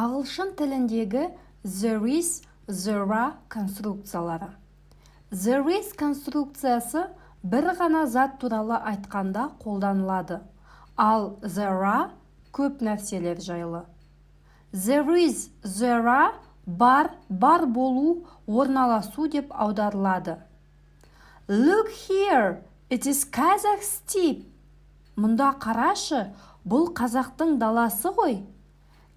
Ағылшын тіліндегі there is, there are конструкциялары. There is конструкциясы бір ғана зат туралы айтқанда қолданылады, ал there are көп нәрселер жайлы. There is, there are бар болу, орналасу деп аударылады. Look here, it is Kazakh steppe. Мұнда қарашы, бұл қазақтың даласы ғой.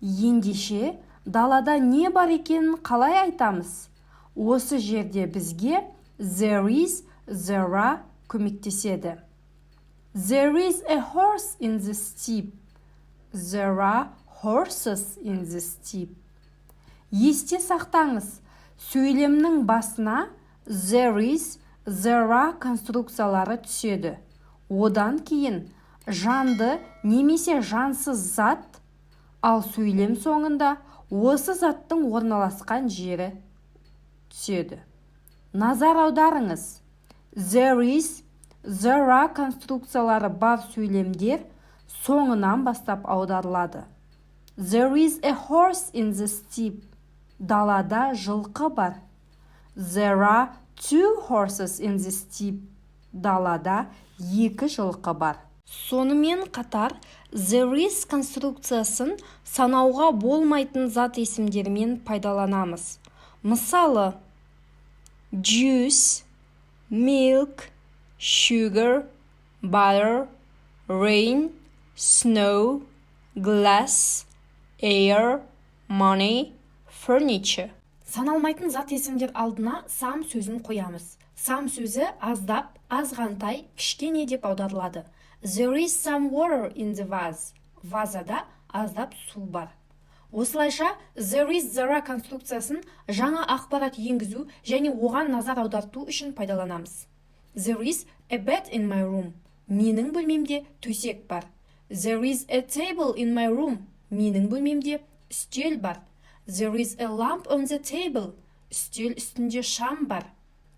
Ендеше, далада не бар екенін қалай айтамыз? Осы жерде бізге there is, there are көмектеседі. There is a horse in the steppe. There are horses in the steppe. Есте сақтаңыз, сөйлемнің басына there is, there are конструкциялары түседі. Одан кейін жанды немесе жансыз зат, ал сөйлем соңында осы заттың орналасқан жері түседі. Назар аударыңыз. There is, there are конструкциялары бар сөйлемдер соңынан бастап аударылады. There is a horse in the steppe. Далада жылқы бар. There are two horses in the steppe. Далада екі жылқы бар. Сонымен қатар, there is конструкциясын санауға болмайтын зат есімдермен пайдаланамыз. Мысалы, juice, milk, sugar, butter, rain, snow, glass, air, money, furniture. Саналмайтын зат есімдер алдына some сөзін қоямыз. Some сөзі аздап, азғантай, кішкене деп аударылады. There is some water in the vase. Вазада аздап су бар. Осылайша, there is, there are конструкциясын жаңа ақпарат енгізу және оған назар аударту үшін пайдаланамыз. There is a bed in my room. Менің бөлмемде төсек бар. There is a table in my room. Менің бөлмемде үстел бар. There is a lamp on the table. Үстел үстінде шам бар.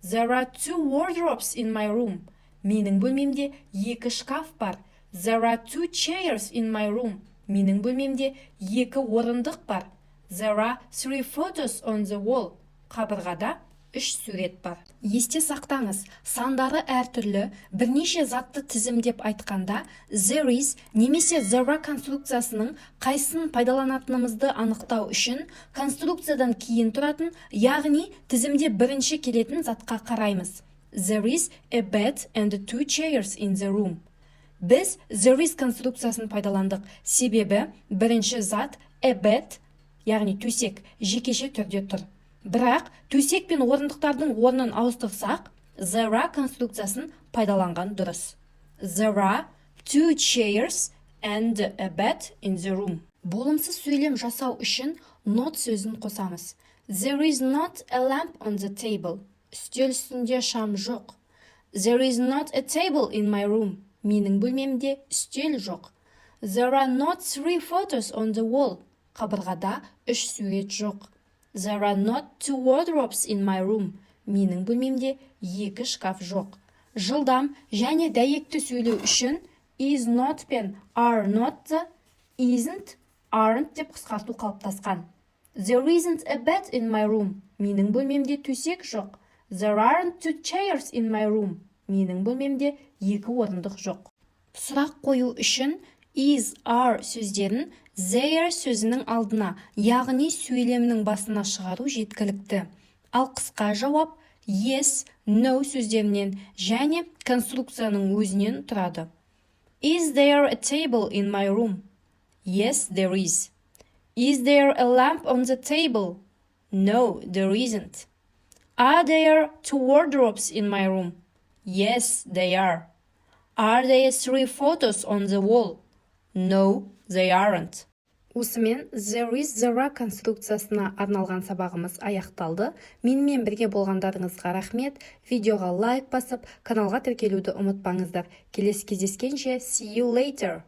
There are two wardrobes in my room. Менің бөлмемде екі шкаф бар. There are two chairs in my room. Менің бөлмемде екі орындық бар. There are three photos on the wall. Қабырғада үш сурет бар. Есте сақтаңыз, сандары әртүрлі, бірнеше затты тізімдеп айтқанда, there is немесе there are конструкциясының қайсысын пайдаланатынымызды анықтау үшін конструкциядан кейін тұратын, яғни тізімде бірінші келетін затқа қараймыз. There is a bed and two chairs in the room. Біз there is конструкциясын пайдаландық, себебі бірінші зат a bed, яғни төсек, жекеше түрде тұр. Бірақ төсек пен орындықтардың орнын ауыстырсақ, there are конструкциясын пайдаланған дұрыс. There are two chairs and a bed in the room. Болымсыз сөйлем жасау үшін not сөзін қосамыз. There is not a lamp on the table. Үстел үстінде шам жоқ. There is not a table in my room. Менің бөлмемде үстел жоқ. There are not three photos on the wall. Қабырғада үш сурет жоқ. There are not two wardrobes in my room. Менің бөлмемде екі шкаф жоқ. Жылдам және дәйекті сөйлеу үшін is not пен are not'ты isn't, aren't деп қысқарту қалыптасқан. There isn't a bed in my room. Менің бөлмемде төсек жоқ. There aren't two chairs in my room. Менің бөлмемде екі орындық жоқ. Сұрақ қою үшін is, are сөздерін there сөзінің алдына, яғни сөйлемнің басына шығару жеткілікті. Ал қысқа жауап yes, no сөздерінен және конструкцияның өзінен тұрады. Is there a table in my room? Yes, there is. Is there a lamp on the table? No, there isn't. Are there two wardrobes in my room? Yes, they are. Are there three photos on the wall? No, they aren't. Осымен there is, there are конструкциясына арналған сабағымыз аяқталды. Менімен бірге болғандарыңызға рахмет. Видеоға лайк басып, каналға тіркелуді ұмытпаңыздар. Келесі кездескенше, see you later.